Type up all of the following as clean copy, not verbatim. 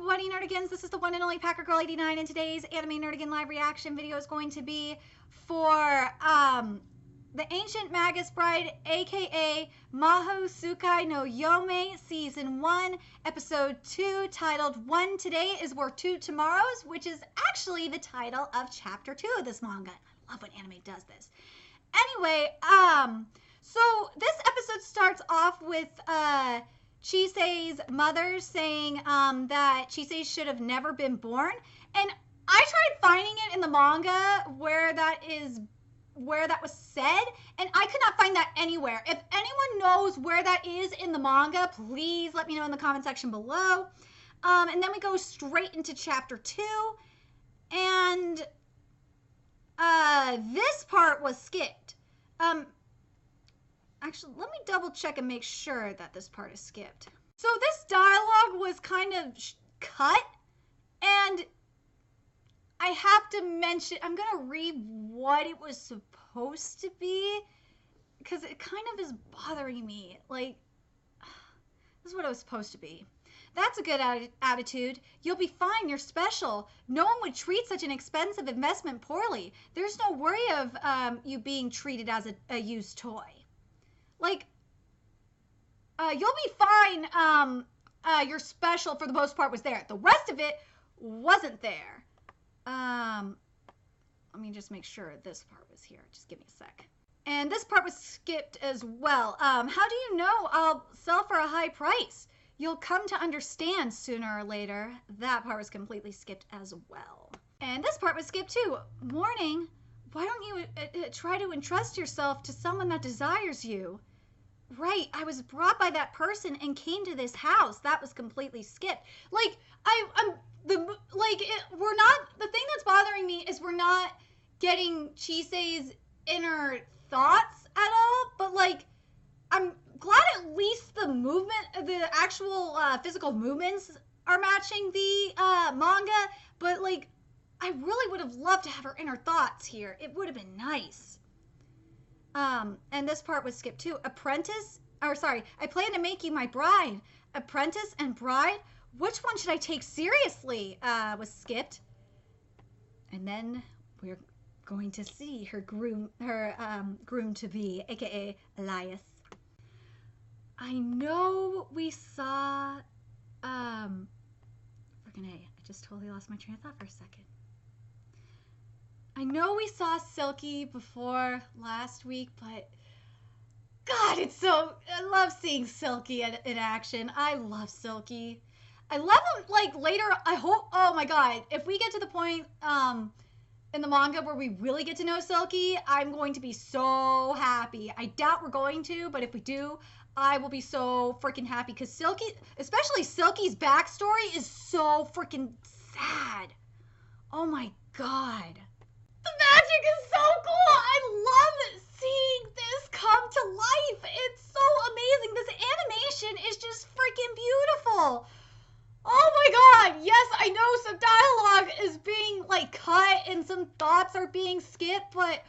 What do you nerdigans? This is the one and only Packer Girl 89, and today's anime nerdigan live reaction video is going to be for the Ancient Magus Bride, aka Maho Tsukai no Yome, Season 1, Episode 2, titled One Today is Worth Two Tomorrows, which is actually the title of Chapter 2 of this manga. I love when anime does this. Anyway, so this episode starts off with Chisei's mother saying that Chisei should have never been born, and I tried finding it in the manga where that was said, and I could not find that anywhere. If anyone knows where that is in the manga, please let me know in the comment section below. And then we go straight into chapter 2, and this part was skipped. Actually, let me double check and make sure that this part is skipped. So this dialogue was kind of cut, and I have to mention, I'm going to read what it was supposed to be, because it kind of is bothering me. Like, this is what it was supposed to be. That's a good attitude. You'll be fine. You're special. No one would treat such an expensive investment poorly. There's no worry of you being treated as a used toy. Like, you'll be fine. You're special for the most part was there. The rest of it wasn't there. Let me just make sure this part was here. Just give me a sec. And this part was skipped as well. How do you know I'll sell for a high price? You'll come to understand sooner or later. That part was completely skipped as well. And this part was skipped too. Warning, why don't you try to entrust yourself to someone that desires you? Right, I was brought by that person and came to this house. That was completely skipped. Like, the thing that's bothering me is we're not getting Chisei's inner thoughts at all, but like, I'm glad at least the actual physical movements are matching the manga, but like, I really would have loved to have her inner thoughts here. It would have been nice. And this part was skipped too. I plan to make you my bride. Apprentice and bride? Which one should I take seriously? Was skipped. And then we're going to see her groom to be, aka Elias. I know we saw, freaking A, I just totally lost my train of thought for a second. I know we saw Silky before last week, but God, I love seeing Silky in action. I love Silky. I love him, like, later, I hope, oh my God, if we get to the point in the manga where we really get to know Silky, I'm going to be so happy. I doubt we're going to, but if we do, I will be so freaking happy, because Silky, especially Silky's backstory, is so freaking sad. Oh my God. The magic is so cool. I love seeing this come to life. It's so amazing. This animation is just freaking beautiful. Oh my God. Yes, I know some dialogue is being like cut and some thoughts are being skipped, but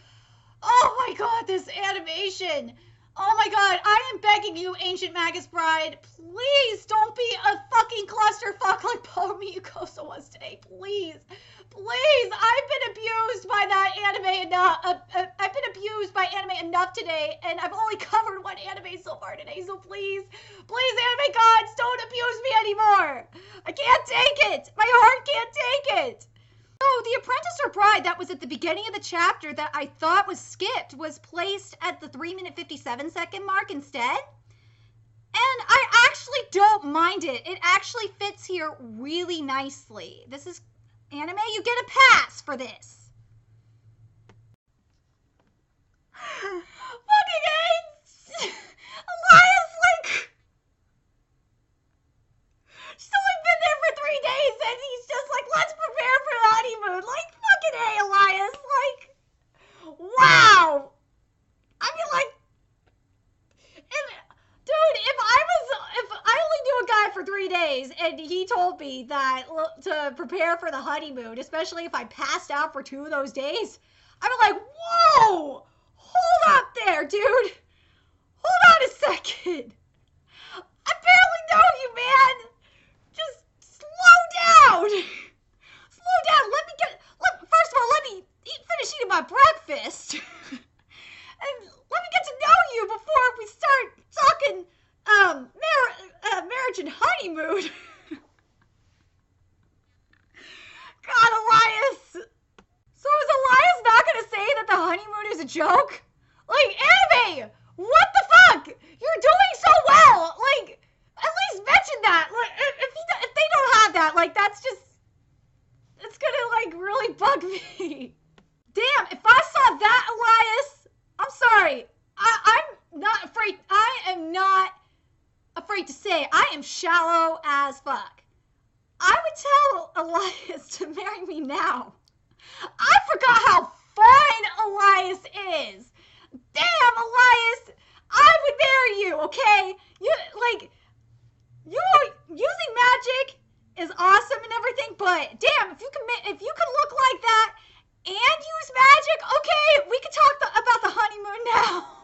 oh my God, this animation. Oh my God, I am begging you, Ancient Magus Bride, please don't be a fucking clusterfuck like poor Miyukosa was today. Please. Please, I've been abused by that anime enough. I've been abused by anime enough today, and I've only covered one anime so far today, so please, anime gods, don't abuse me anymore. I can't take it. My heart can't take it. So the apprentice or bride that was at the beginning of the chapter that I thought was skipped was placed at the 3-minute 57-second mark instead. And I actually don't mind it. It actually fits here really nicely. This is anime, you get a pass for this. Fucking A! Elias, like, she's only been there for 3 days and he's just like, let's prepare for the honeymoon. Like, fucking A, Elias, like, wow. I mean, like, dude, if I only knew a guy for 3 days and he told me that to prepare for the honeymoon, especially if I passed out for 2 of those days, I'd be like, whoa, hold up there, dude. Hold on a second. I barely know you, man. Just slow mentioned honeymoon. God, Elias. So is Elias not going to say that the honeymoon is a joke? Like, Anime, what the fuck? You're doing so well. Like, at least mention that. Like, if they don't have that, like, that's just, it's going to, like, really bug me. Damn, if I saw that, Elias, I'm sorry. I'm not afraid. I am not afraid to say I am shallow as fuck. I would tell Elias to marry me now. I forgot how fine Elias is. Damn, Elias, I would marry you, okay? You using magic is awesome and everything, but damn, if you can look like that and use magic, okay, we can talk about the honeymoon now.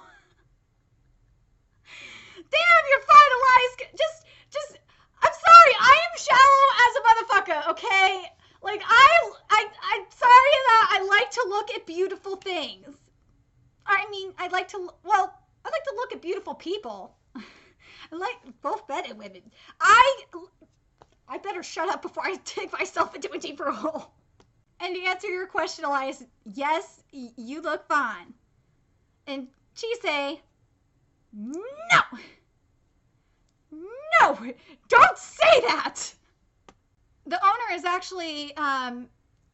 Damn, you're fine, Elias. Just, I'm sorry, I am shallow as a motherfucker, okay? Like, I'm sorry that I like to look at beautiful things. I mean, I like to look at beautiful people. I like both men and women. I better shut up before I dig myself into a deeper hole. And to answer your question, Elias, yes, you look fine. And Chisei, no! No! Don't say that! The owner is actually,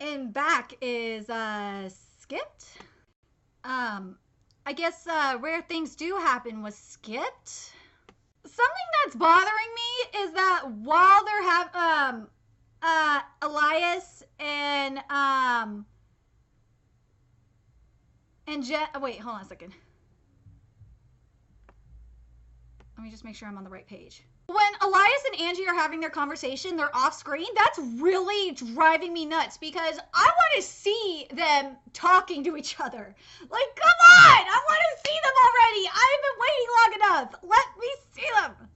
in back is, skipped. I guess, Rare Things Do Happen was skipped. Something that's bothering me is that while they're Elias and wait, hold on a second. Let me just make sure I'm on the right page. When Elias and Angie are having their conversation, they're off screen. That's really driving me nuts because I want to see them talking to each other. Like, come on! I want to see them already! I've been waiting long enough! Let me see them!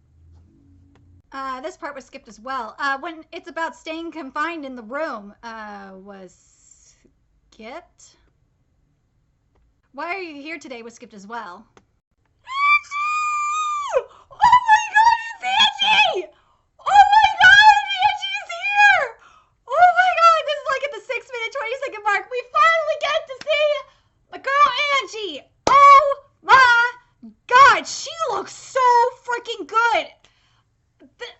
This part was skipped as well. When it's about staying confined in the room, was skipped. Why Are You Here Today was skipped as well. Angie! Oh my god, Angie's here! Oh my god, this is like at the 6-minute, 20-second mark. We finally get to see my girl Angie. Oh my god, she looks so freaking good.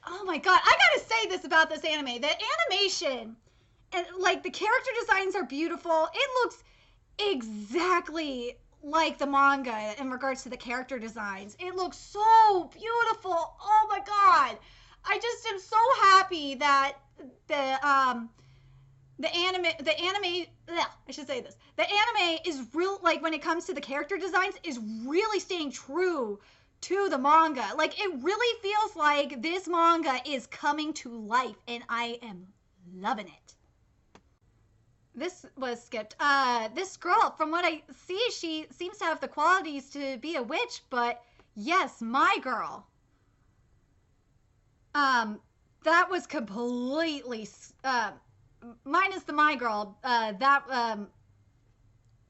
Oh my god, I gotta say this about this anime. The animation and like the character designs are beautiful. It looks exactly like the manga in regards to the character designs. It looks so beautiful. Oh my god. I just am so happy that the anime is real, like when it comes to the character designs is really staying true to the manga. Like it really feels like this manga is coming to life and I am loving it. This was skipped. This girl, from what I see, she seems to have the qualities to be a witch, but yes, my girl. That was completely, minus the my girl, the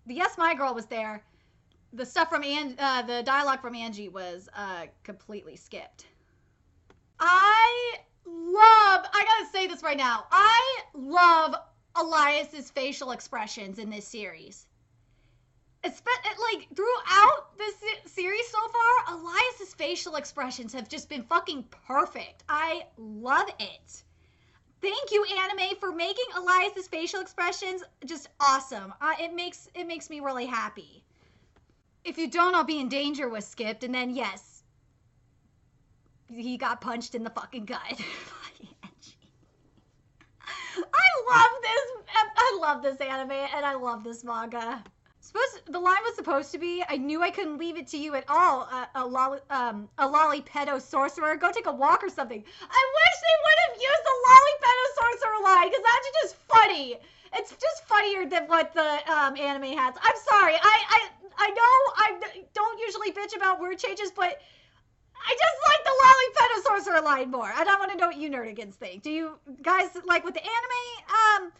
yes, my girl was there. The stuff from the dialogue from Angie was, completely skipped. I gotta say this right now. I love Elias's facial expressions in this series. Like throughout this series so far, Elias's facial expressions have just been fucking perfect. I love it. Thank you, anime, for making Elias's facial expressions just awesome. It makes me really happy. If you don't, I'll be in danger was skipped, and then yes, he got punched in the fucking gut. I love this anime, and I love this manga. The line was supposed to be, I knew I couldn't leave it to you at all, a lolly pedo sorcerer. Go take a walk or something. I wish they would have used the lolly pedo sorcerer line, because that's just funny. It's just funnier than what the anime has. I'm sorry. I know I don't usually bitch about word changes, but I just like the lolly pedo sorcerer line more. And I want to know what you nerdigans think. Do you guys like what the anime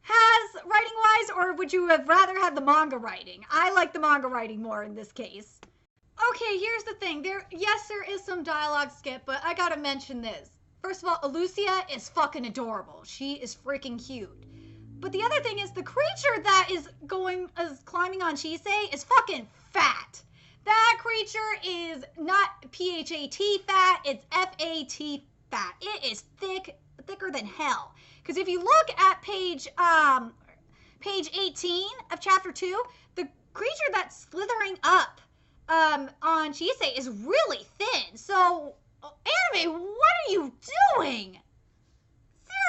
has writing-wise, or would you have rather had the manga writing? I like the manga writing more in this case. Okay, here's the thing. There is some dialogue skip, but I gotta mention this. First of all, Alucia is fucking adorable. She is freaking cute. But the other thing is the creature that is climbing on Chisei is fucking fat. That creature is not P-H-A-T fat, it's F-A-T fat. It is thicker than hell. Because if you look at page 18 of chapter 2, the creature that's slithering up on Chisei is really thin. So, anime, what are you doing?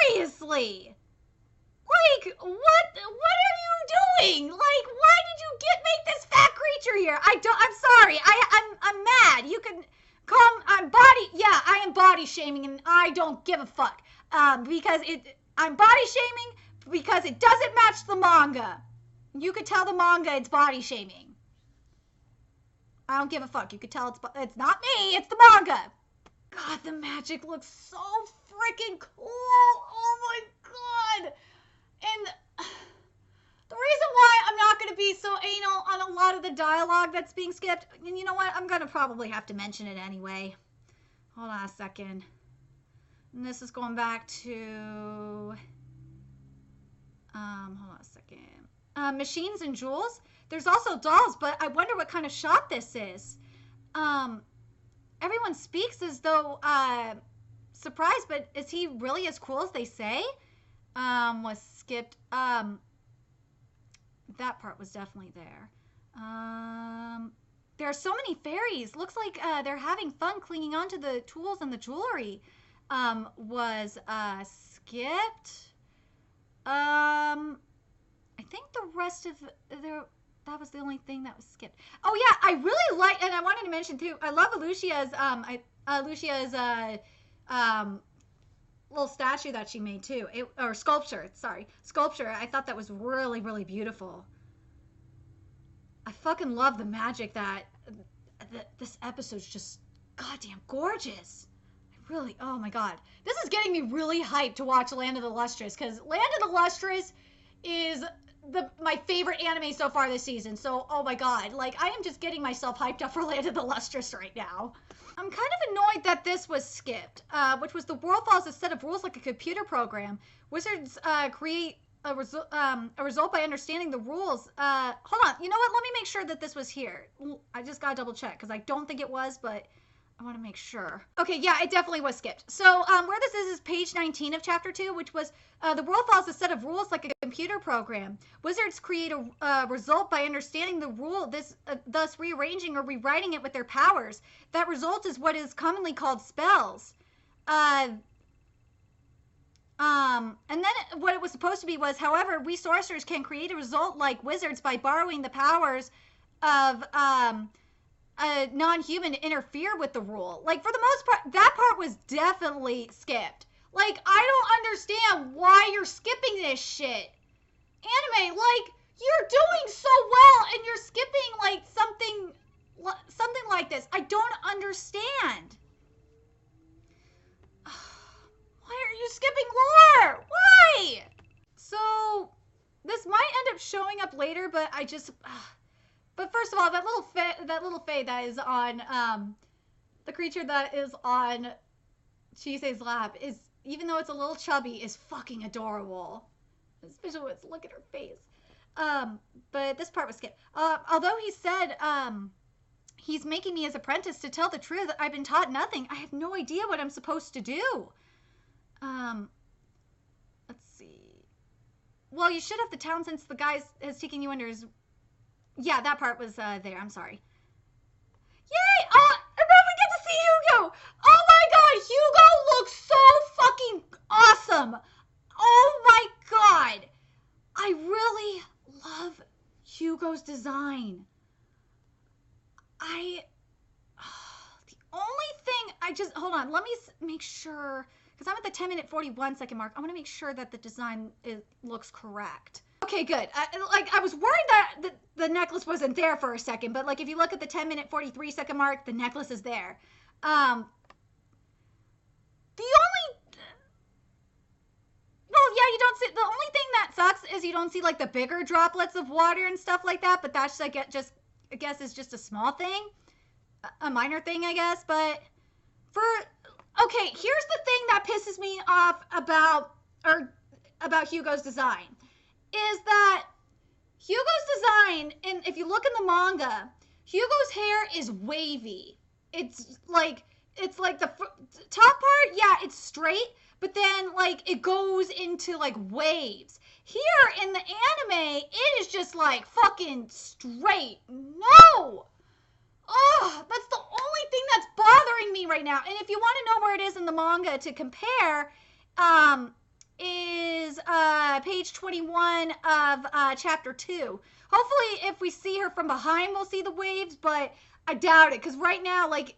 Seriously. Like, what are you doing? Like, why did you make this fat creature here? I'm sorry. I'm mad. You can I am body shaming and I don't give a fuck. Because I'm body shaming because it doesn't match the manga. You could tell the manga it's body shaming. I don't give a fuck. You could tell it's not me, it's the manga. God, the magic looks so freaking cool. Oh my god. And the reason why I'm not going to be so anal on a lot of the dialogue that's being skipped, and you know what? I'm going to probably have to mention it anyway. Hold on a second. And this is going back to... hold on a second. Machines and jewels. There's also dolls, but I wonder what kind of shot this is. Everyone speaks as though surprised, but is he really as cool as they say? Was skipped. That part was definitely there. There are so many fairies. Looks like they're having fun clinging onto the tools and the jewelry. Was skipped. I think the rest of that was the only thing that was skipped. Oh yeah, I really like, and I wanted to mention too, I love Alucia's little statue that she made too, or sculpture. Sculpture. I thought that was really, really beautiful. I fucking love the magic that this episode's just goddamn gorgeous. Oh my god, this is getting me really hyped to watch Land of the Lustrous, because Land of the Lustrous is my favorite anime so far this season. So, oh my god, like, I am just getting myself hyped up for Land of the Lustrous right now. I'm kind of annoyed that this was skipped, which was the world follows a set of rules like a computer program. Wizards create a result by understanding the rules. Hold on, you know what? Let me make sure that this was here. I just gotta double check, because I don't think it was, but I want to make sure. Okay, yeah, it definitely was skipped. So where this is page 19 of chapter 2, which was the world follows a set of rules like a computer program. Wizards create a result by understanding the rule, thus rearranging or rewriting it with their powers. That result is what is commonly called spells. And then what it was supposed to be was, however, we sorcerers can create a result like wizards by borrowing the powers of a non-human to interfere with the rule. Like, for the most part, that part was definitely skipped. Like, I don't understand why you're skipping this shit. Anime, like, you're doing so well and you're skipping, like, something like this. I don't understand. Why are you skipping lore? Why? So, this might end up showing up later, but I just... But first of all, that little fae that is on, the creature that is on Chisei's lap is, even though it's a little chubby, is fucking adorable. Especially when look at her face. But this part was skipped. Although he said, he's making me his apprentice, to tell the truth, I've been taught nothing. I have no idea what I'm supposed to do. Let's see. Well, you should have the town since the guy has taken you under his... Yeah, that part was there. I'm sorry. Yay! And then we get to see Hugo! Oh my god! Hugo looks so fucking awesome! Oh my god! I really love Hugo's design. The only thing hold on, let me make sure, because I'm at the 10-minute 41-second mark. I want to make sure that the design looks correct. Okay, good. I was worried that the necklace wasn't there for a second, but like if you look at the 10-minute 43-second mark, the necklace is there. Well, yeah, you don't see, the only thing that sucks is you don't see like the bigger droplets of water and stuff like that, but that's like I guess is just a small thing, a minor thing, I guess, but Okay, here's the thing that pisses me off about Hugo's design is that Hugo's design, and if you look in the manga, Hugo's hair is wavy. It's like the top part, yeah, it's straight, but then like it goes into like waves. Here in the anime, it is just like fucking straight. No. Oh, that's the only thing that's bothering me right now. And if you want to know where it is in the manga to compare, is page 21 of chapter 2. Hopefully, if we see her from behind, we'll see the waves, but I doubt it. Because right now, like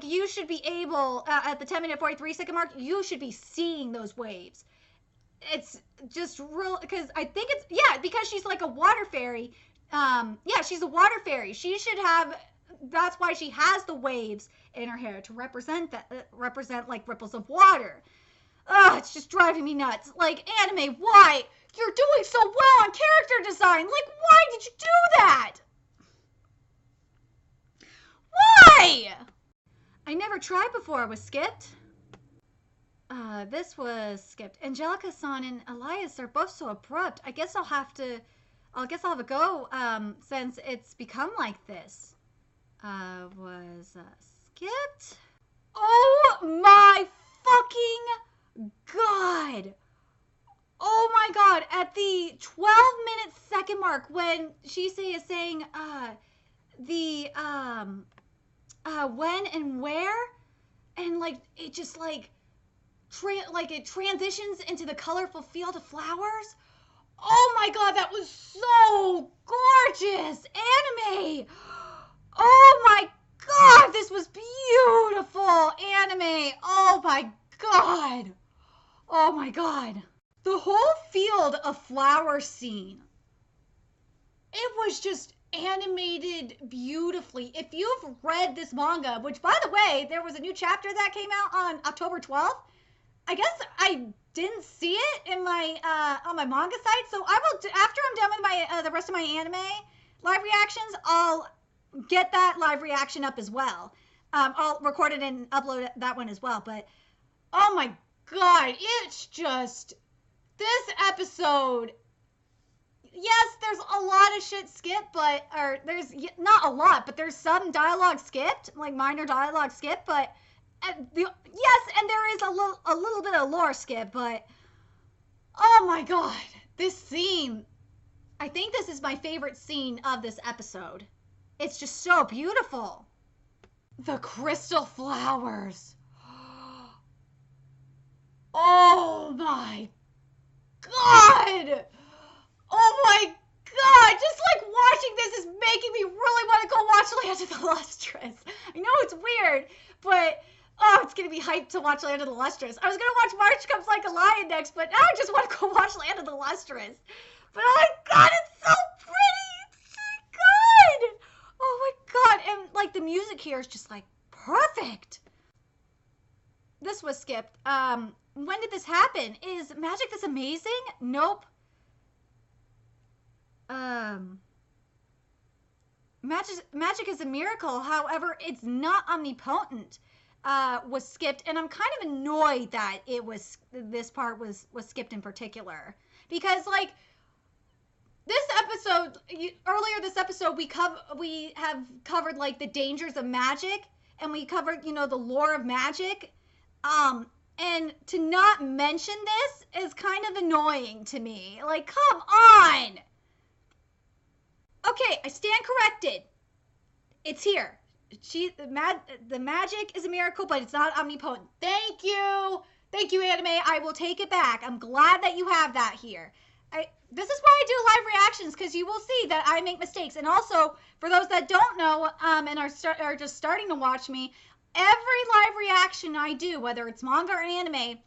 you should be able, at the 10-minute 43-second mark, you should be seeing those waves. It's just real, because I think it's, yeah, because she's like a water fairy. Yeah, she's a water fairy. She should have, that's why she has the waves in her hair, to represent that, represent like ripples of water. Ugh, it's just driving me nuts. Like, anime, why? You're doing so well on character design. Like, why did you do that? Why? I never tried before. It was skipped. This was skipped. Angelica-san and Elias are both so abrupt. I guess I'll have a go, since it's become like this. Was skipped? Oh my fucking god! Oh my god! At the 12-minute second mark, when Shisei is saying, when and where, and like, it just like, it transitions into the colorful field of flowers. Oh my god, that was so gorgeous! Anime! Oh my god, this was beautiful! Anime! Oh my god! Oh my god. The whole field of flower scene, it was just animated beautifully. If you've read this manga, which by the way, there was a new chapter that came out on October 12th, I guess I didn't see it in my on my manga site, so I will, after I'm done with my the rest of my anime live reactions, I'll get that live reaction up as well. I'll record it and upload that one as well. But oh my god, it's just, this episode, yes, there's a lot of shit skipped, but, or there's not a lot, but there's some dialogue skipped, like minor dialogue skipped, but yes, and there is a little bit of lore skip, but oh my god, this scene, I think this is my favorite scene of this episode. It's just so beautiful. The crystal flowers. Oh my god. Oh my god. Just like watching this is making me really want to go watch Land of the Lustrous. I know it's weird, but oh, it's going to be hyped to watch Land of the Lustrous. I was going to watch March Comes Like a Lion next, but now I just want to go watch Land of the Lustrous. But oh my god, it's so pretty. It's so good. Oh my god. And like the music here is just like perfect. This was skipped. When did this happen? Is magic this amazing? Nope. Magic is a miracle. However, it's not omnipotent. Was skipped, and I'm kind of annoyed that this part was skipped in particular, because like this episode, earlier this episode, we have covered like the dangers of magic, and we covered, you know, the lore of magic, and to not mention this is kind of annoying to me. Like, come on. Okay, I stand corrected. It's here. The magic is a miracle, but it's not omnipotent. Thank you, anime. I will take it back. I'm glad that you have that here. This is why I do live reactions, because you will see that I make mistakes. And also, for those that don't know, and are just starting to watch me, every live reaction I do, whether it's manga or anime,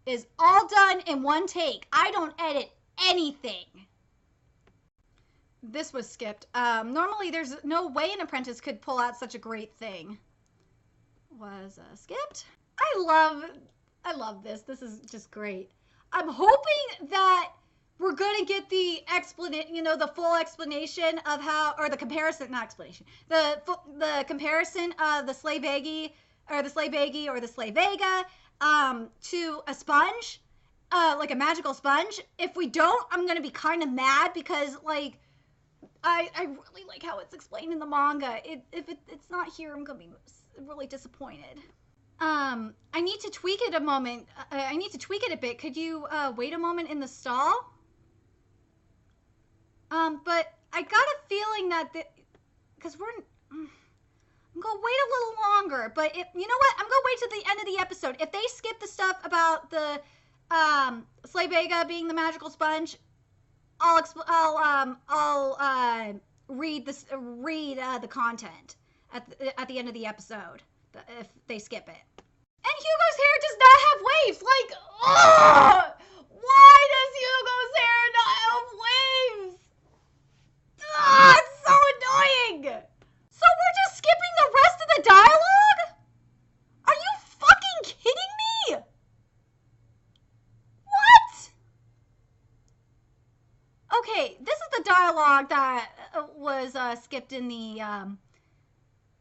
is all done in one take. I don't edit anything. This was skipped. Normally there's no way an apprentice could pull out such a great thing. Was skipped. I love this. This is just great. I'm hoping that we're going to get the explanation, you know, the full explanation of how, or the comparison, not explanation, the comparison of the slave Aggie or the Slay Vega or the Slay Vega to a sponge, like a magical sponge. If we don't, I'm gonna be kind of mad because like I really like how it's explained in the manga. If it's not here, I'm gonna be really disappointed. I need to tweak it a moment. I need to tweak it a bit. Could you wait a moment in the stall? But I got a feeling that because I'm gonna wait a little longer. But you know what? I'm gonna wait to the end of the episode. If they skip the stuff about the Slay Vega being the magical sponge, I'll read the content at the end of the episode if they skip it. And Hugo's hair does not have waves. Like, oh, why does Hugo's hair not have waves? Ah, it's so annoying. So we're just skipping the rest of the dialogue? Are you fucking kidding me? What? Okay, this is the dialogue that was skipped in the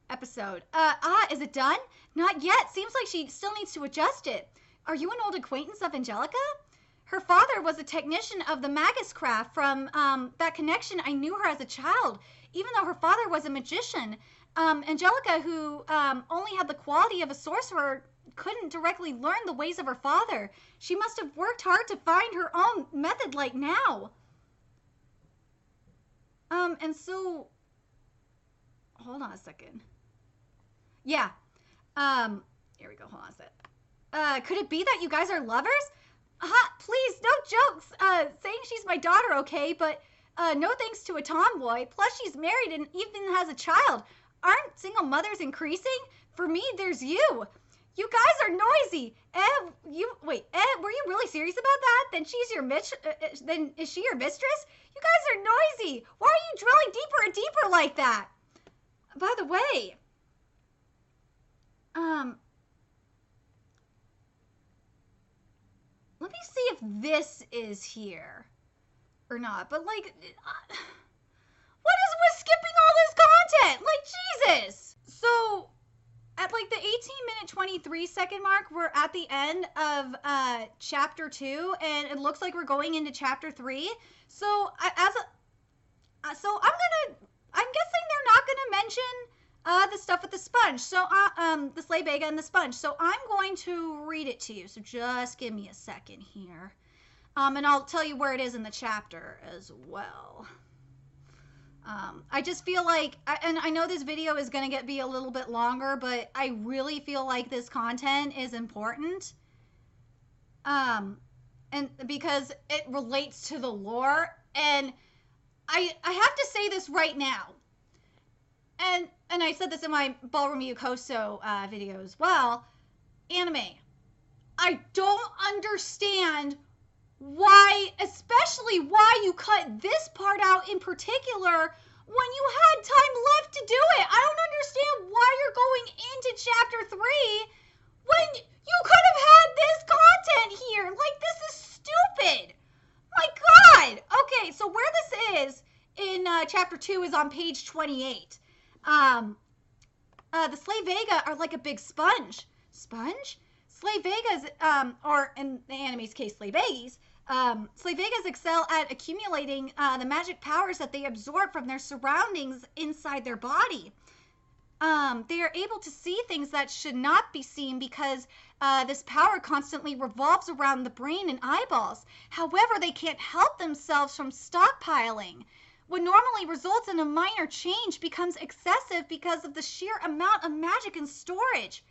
episode. Is it done? Not yet. Seems like she still needs to adjust it. Are you an old acquaintance of Angelica? Her father was a technician of the Magus craft. From that connection, I knew her as a child, even though her father was a magician. Angelica, who only had the quality of a sorcerer, couldn't directly learn the ways of her father. She must have worked hard to find her own method like now. And so... Hold on a second. Yeah. Here we go. Hold on a sec. Could it be that you guys are lovers? Please, no jokes. Saying she's my daughter, okay, but no thanks to a tomboy. Plus, she's married and even has a child. Aren't single mothers increasing? For me, there's you. You guys are noisy. Were you really serious about that? Then she's your then is she your mistress? You guys are noisy. Why are you drilling deeper and deeper like that? By the way, let me see if this is here or not. But like, what is with skipping all this content? Like, Jesus. So at like the 18-minute 23-second mark, we're at the end of chapter 2, and it looks like we're going into chapter 3. So I'm guessing they're not gonna mention the stuff with the sponge. So the Slay Vega and the sponge. So I'm going to read it to you. So just give me a second here, and I'll tell you where it is in the chapter as well. I just feel like, and I know this video is going to be a little bit longer, but I really feel like this content is important. And because it relates to the lore, and I have to say this right now. And I said this in my Ballroom Yukoso video as well. Anime. I don't understand especially why you cut this part out in particular when you had time left to do it. I don't understand why you're going into chapter 3 when you could have had this content here. Like, this is stupid. My God. Okay, so where this is in chapter 2 is on page 28. The Slay Vega are like a big sponge. Sponge? Slay Vegas, or in the anime's case, Slay Vegas, Slay Vegas excel at accumulating the magic powers that they absorb from their surroundings inside their body. They are able to see things that should not be seen because this power constantly revolves around the brain and eyeballs. However, they can't help themselves from stockpiling. What normally results in a minor change becomes excessive because of the sheer amount of magic in storage.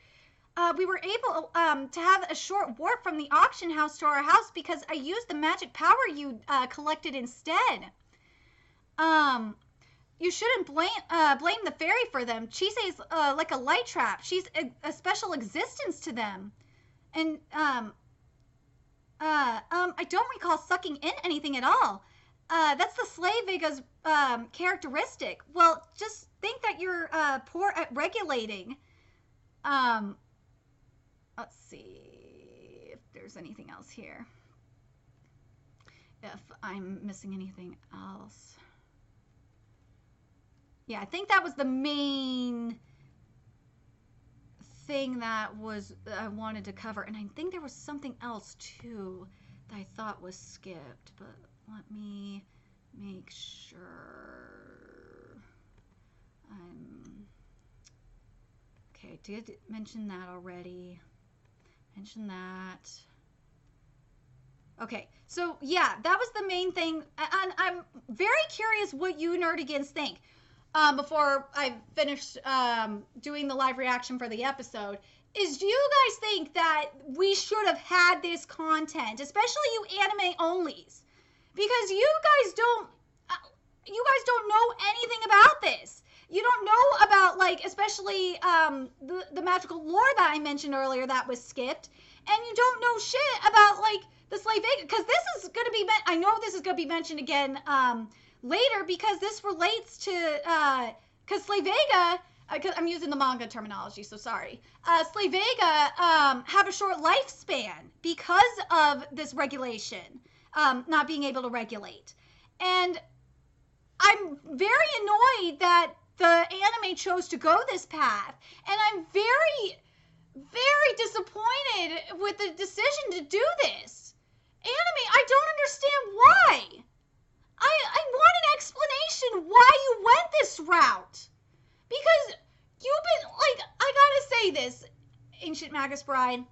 We were able to have a short warp from the auction house to our house because I used the magic power you collected instead. You shouldn't blame the fairy for them. Chise's like a light trap. She's a special existence to them. And I don't recall sucking in anything at all. That's the Slay Vega's characteristic. Well, just think that you're poor at regulating. Let's see if there's anything else here. If I'm missing anything else. Yeah, I think that was the main thing that I wanted to cover, and I think there was something else too that I thought was skipped, but let me make sure. Okay, did mention that already. Mention that. Okay, so yeah, that was the main thing, and I'm very curious what you nerdigans think. Before I finish doing the live reaction for the episode, is do you guys think that we should have had this content, especially you anime onlys, because you guys don't know anything about this. You don't know about, like, especially the magical lore that I mentioned earlier that was skipped, and you don't know shit about, like, the Slave Vega, because this is going to be, I know this is going to be mentioned again later, because this relates to, because Slave Vega, because I'm using the manga terminology, so sorry. Slave Vega have a short lifespan because of this regulation, not being able to regulate. And I'm very annoyed that the anime chose to go this path, and I'm very, very disappointed with the decision to do this. Anime, I don't understand why. I want an explanation why you went this route. Because you've been, like, I gotta say this, Ancient Magus Bride,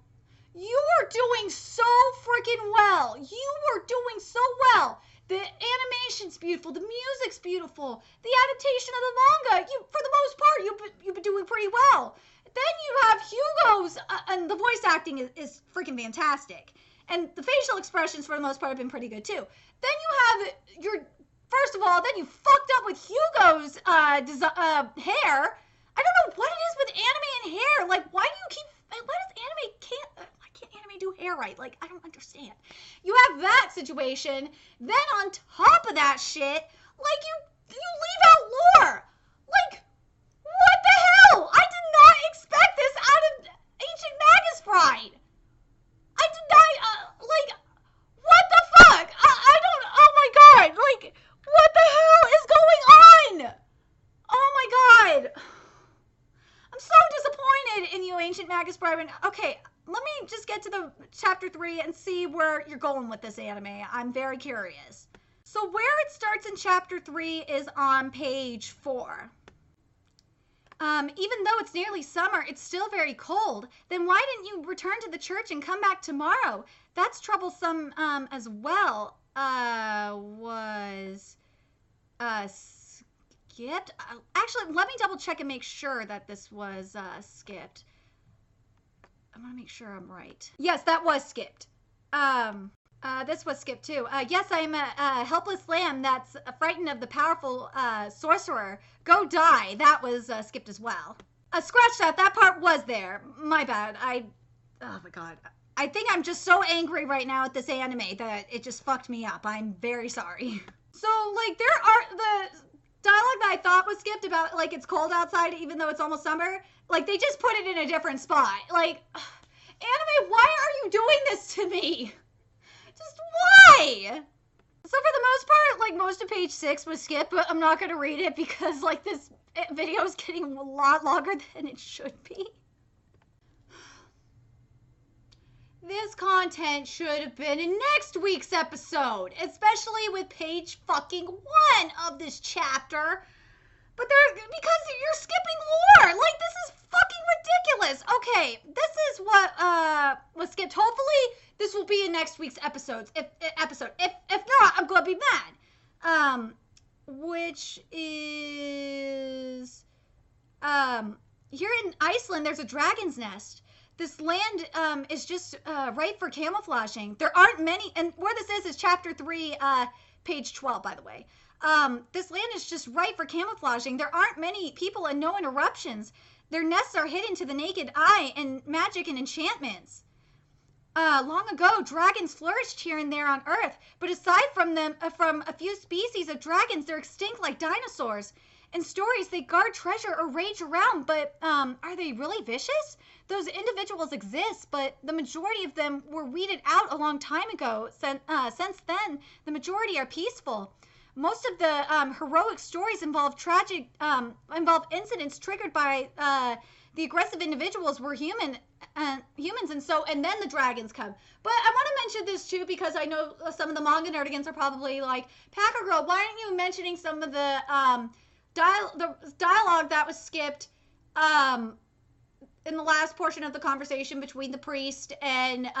you are doing so freaking well. You are doing so well. The animation's beautiful. The music's beautiful. The adaptation of the manga, for the most part, you've been doing pretty well. Then you have Hugo's, and the voice acting is freaking fantastic. And the facial expressions, for the most part, have been pretty good, too. Then you have first of all, then you fucked up with Hugo's hair. I don't know what it is with anime and hair. Like, why does anime why can't anime do hair right? Like, I don't understand. You have that situation. Then on top of that shit, like, you leave out lore. Like, what the hell? I did not expect this out of Ancient Magus Bride. I did not, what the fuck? I don't, oh my god, like, what the hell is going on? Oh my god. I'm so disappointed in you, Ancient Magus Bride. Okay, let me just get to the chapter 3 and see where you're going with this anime. I'm very curious. So where it starts in chapter 3 is on page 4. Even though it's nearly summer, it's still very cold. Then why didn't you return to the church and come back tomorrow? That's troublesome, as well. Was skipped? Actually, let me double check and make sure that this was, skipped. I want to make sure I'm right. Yes, that was skipped. This was skipped too. Yes, I am a helpless lamb that's frightened of the powerful sorcerer. Go die. That was skipped as well. Scratch that. That part was there. My bad. Oh my god. I think I'm just so angry right now at this anime that it just fucked me up. I'm very sorry. So, like, there are the dialogue that I thought was skipped about, like, it's cold outside even though it's almost summer. Like, they just put it in a different spot. Like, anime, why are you doing this to me? Just why? So for the most part, like, most of page 6 was skipped, but I'm not going to read it because, like, this video is getting a lot longer than it should be. This content should have been in next week's episode, especially with page fucking 1 of this chapter. But because you're skipping lore. Like, this is fucking ridiculous. Okay, this is what was skipped. Hopefully this will be in next week's episode. If not, I'm gonna be mad. Which is here in Iceland there's a dragon's nest. This land is just right for camouflaging. There aren't many, and where this is chapter 3, page 12, by the way. This land is just right for camouflaging. There aren't many people and no interruptions. Their nests are hidden to the naked eye in magic and enchantments. Long ago, dragons flourished here and there on Earth, but aside from them, from a few species of dragons, they're extinct like dinosaurs. In stories, they guard treasure or rage around, but are they really vicious? Those individuals exist, but the majority of them were weeded out a long time ago. Since then, the majority are peaceful. Most of the heroic stories involve incidents triggered by the aggressive individuals were humans, and then the dragons come. But I want to mention this too because I know some of the manga nerdigans are probably like, Packer Girl, why aren't you mentioning some of the dialogue that was skipped in the last portion of the conversation between the priest and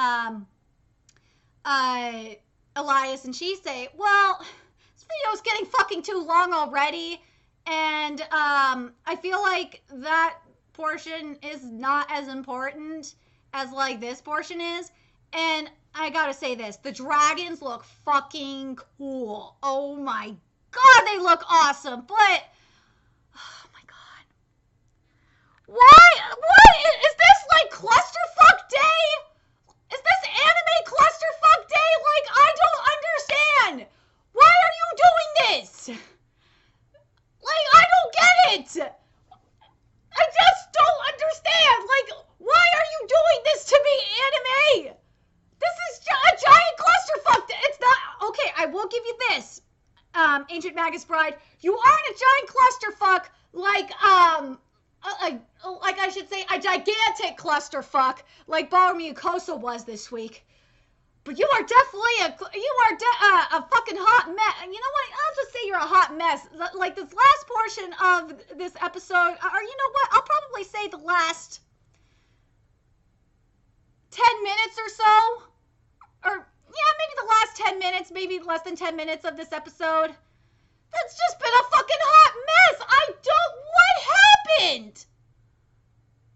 Elias and Shisei? Well, this video is getting fucking too long already, and I feel like that portion is not as important as like this portion is. And I gotta say this, the dragons look fucking cool. Oh my god, they look awesome. But oh my god, what is this, like clusterfuck day? Is this anime clusterfuck day? Like, I don't understand. Why are you doing this? Like, I don't get it. I just don't understand. Like, why are you doing this to me, anime? This is a giant clusterfuck. It's not okay. I will give you this, Ancient Magus Bride. You aren't a giant clusterfuck like I should say a gigantic clusterfuck like Ballroom Yukosa was this week. But you are definitely a fucking hot mess. You know what? I'll just say you're a hot mess. Like this last portion of this episode, or you know what? I'll probably say the last 10 minutes or so. Or, yeah, maybe the last 10 minutes, maybe less than 10 minutes of this episode. That's just been a fucking hot mess. What happened?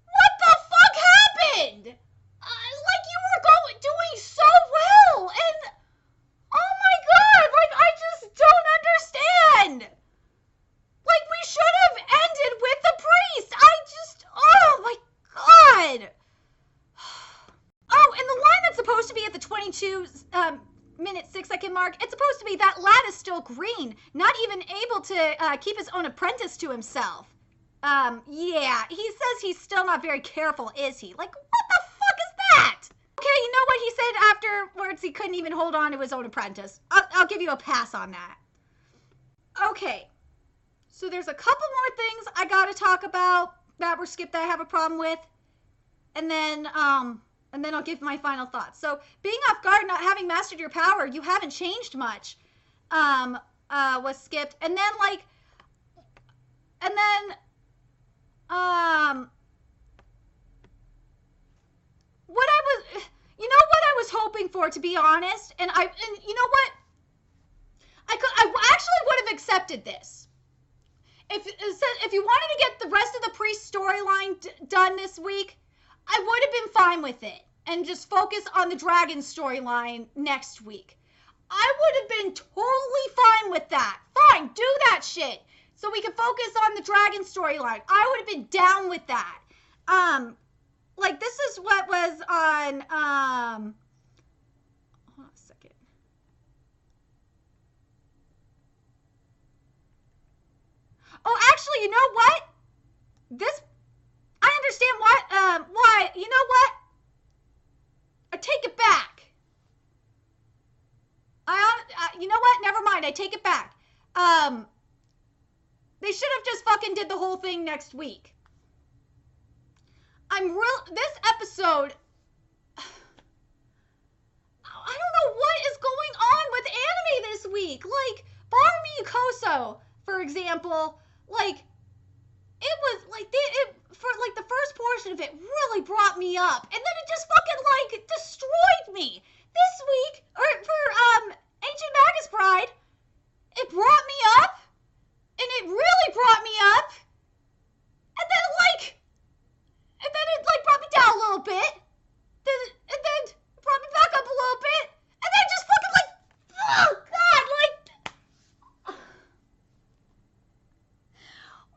What the fuck happened? Like you were doing so well, and oh my god, like I just don't understand. Like we should have ended with the priest. Oh my god. Oh, and the line that's supposed to be at the 22-minute 6-second mark, it's supposed to be that lad is still green, not even able to keep his own apprentice to himself. Yeah, he says he's still not very careful, is he? Like, what the fuck is that? Okay, you know what he said afterwards? He couldn't even hold on to his own apprentice. I'll give you a pass on that. Okay, so there's a couple more things I gotta talk about that were skipped that I have a problem with. And then I'll give my final thoughts. So, being off guard, not having mastered your power, you haven't changed much, was skipped. And then, what I was hoping for, to be honest, and you know what? I actually would have accepted this. If you wanted to get the rest of the priest storyline done this week, I would have been fine with it and just focus on the dragon storyline next week. I would have been totally fine with that. Fine, do that shit. So we can focus on the dragon storyline. I would have been down with that. Like this is what was on, hold on a second. Oh, actually, you know what? I understand why, you know what? I take it back. You know what? Never mind, I take it back. They should have just fucking did the whole thing next week. This episode, I don't know what is going on with anime this week. Like, Ballroom Yukoso, for example, like, it was, like, for, like, the first portion of it really brought me up. And then it just fucking, like, destroyed me. This week, for Ancient Magus Bride, it brought me up. And it really brought me up. And then, it brought me down a little bit. And then it brought me back up a little bit. And then just fucking, like, oh, God, like,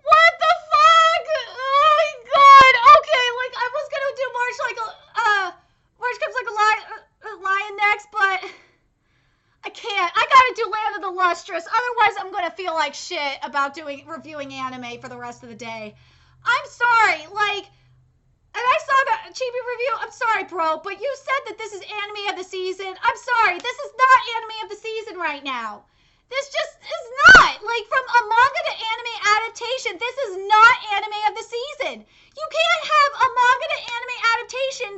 what the fuck? Oh, my God. Okay, like, I was gonna do March Comes Like a Lion next, but I can't. I gotta do Land of the Lustrous. Otherwise, I'm gonna feel like shit about reviewing anime for the rest of the day. I'm sorry, like, and I saw the Chibi review. I'm sorry, bro, but you said that this is anime of the season. I'm sorry, this is not anime of the season right now. This just is not. Like, from a manga to anime adaptation, this is not anime of the season. You can't have a manga to anime adaptation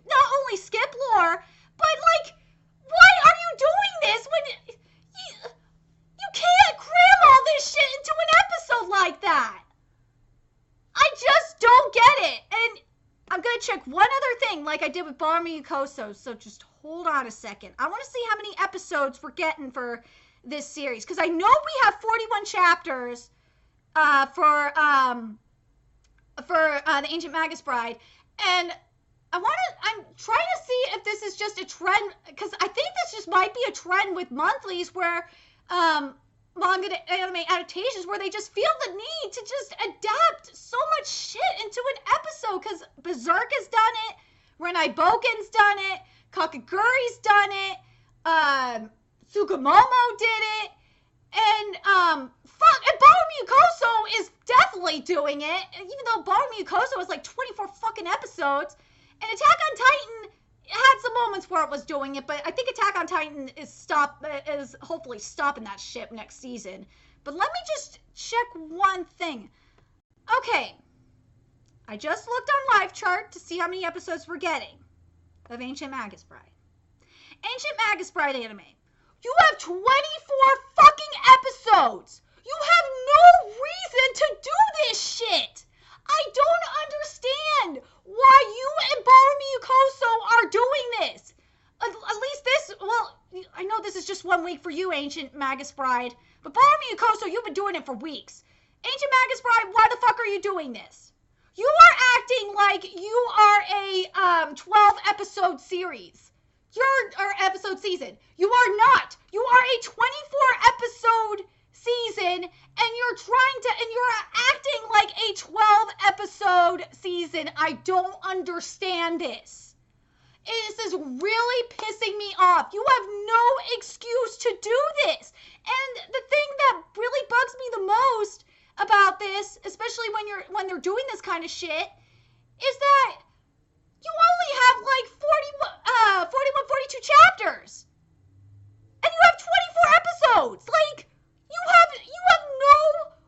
not only skip lore, but, like, why are you doing this when you can't cram all this shit into an episode like that? I just don't get it. And I'm going to check one other thing like I did with Barmy Yukoso, so just hold on a second. I want to see how many episodes we're getting for this series, because I know we have 41 chapters for the Ancient Magus Bride, and I'm trying to see if this is just a trend, because I think this just might be a trend with monthlies where manga to anime adaptations where they just feel the need to just adapt so much shit into an episode, because Berserk has done it, Renai Boken's done it, Kakaguri's done it, Tsukumomo did it, and and Boruto Mukoso is definitely doing it, even though Boruto Mukoso was like 24 fucking episodes, and Attack on Titan had some moments where it was doing it, but I think Attack on Titan is hopefully stopping that shit next season. But let me just check one thing. Okay, I just looked on Live Chart to see how many episodes we're getting of Ancient Magus Bride. Ancient Magus Bride anime. You have 24 fucking episodes! You have no reason to do this shit! I don't understand why you and Boruto Yukoso are doing this! At least this, well, I know this is just 1 week for you, Ancient Magus Bride, but Boruto Yukoso, you've been doing it for weeks. Ancient Magus Bride, why the fuck are you doing this? You are acting like you are a 12-episode series. Or episode season. You are not. You are a 24-episode season, and you're acting like a 12-episode season. I don't understand this. This is really pissing me off. You have no excuse to do this. And the thing that really bugs me the most about this, especially when they're doing this kind of shit, is that you only have like 42 chapters. And you have 24 episodes. Like, you have no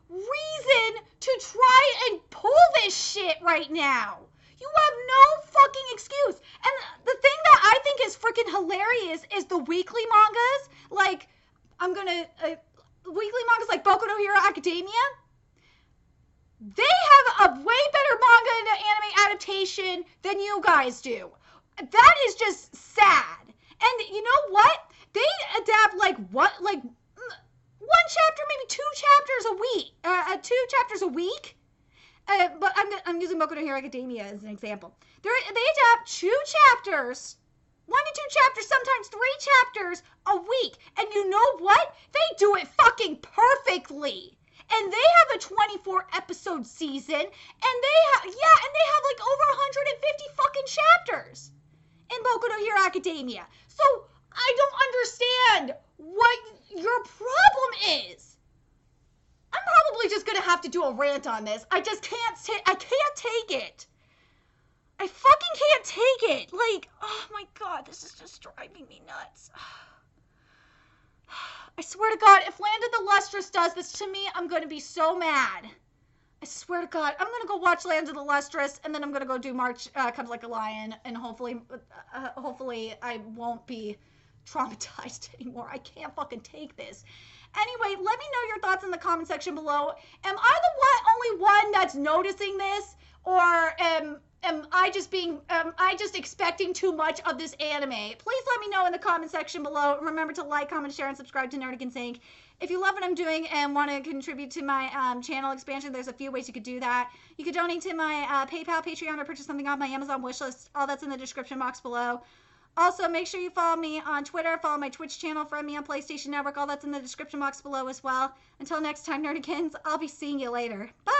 reason to try and pull this shit right now. You have no fucking excuse. And the thing that I think is freaking hilarious is the weekly mangas. Like, weekly mangas like Boku no Hero Academia. They have a way better manga and anime adaptation than you guys do. That is just sad. And you know what? They adapt like 1 chapter, maybe 2 chapters a week. 2 chapters a week. But I'm using Boku no Hero Academia as an example. They adapt 2 chapters, 1 to 2 chapters, sometimes 3 chapters a week. And you know what? They do it fucking perfectly. And they have a 24 episode season, and they have like over 150 fucking chapters in Boku no Hero Academia. So I don't understand what your problem is. I'm probably just gonna have to do a rant on this. I just can't take it. I fucking can't take it. Like, oh my god, this is just driving me nuts. I swear to God, if Land of the Lustrous does this to me, I'm going to be so mad. I swear to God, I'm going to go watch Land of the Lustrous, and then I'm going to go do March Comes Like a Lion, and hopefully I won't be traumatized anymore. I can't fucking take this. Anyway, let me know your thoughts in the comment section below. Am I the only one that's noticing this, or am I just expecting too much of this anime? Please let me know in the comment section below. Remember to like, comment, share, and subscribe to Nerdigans Inc. If you love what I'm doing and want to contribute to my channel expansion, there's a few ways you could do that. You could donate to my PayPal, Patreon, or purchase something off my Amazon wishlist. All that's in the description box below. Also, make sure you follow me on Twitter, follow my Twitch channel, friend me on PlayStation Network. All that's in the description box below as well. Until next time, Nerdigans, I'll be seeing you later. Bye!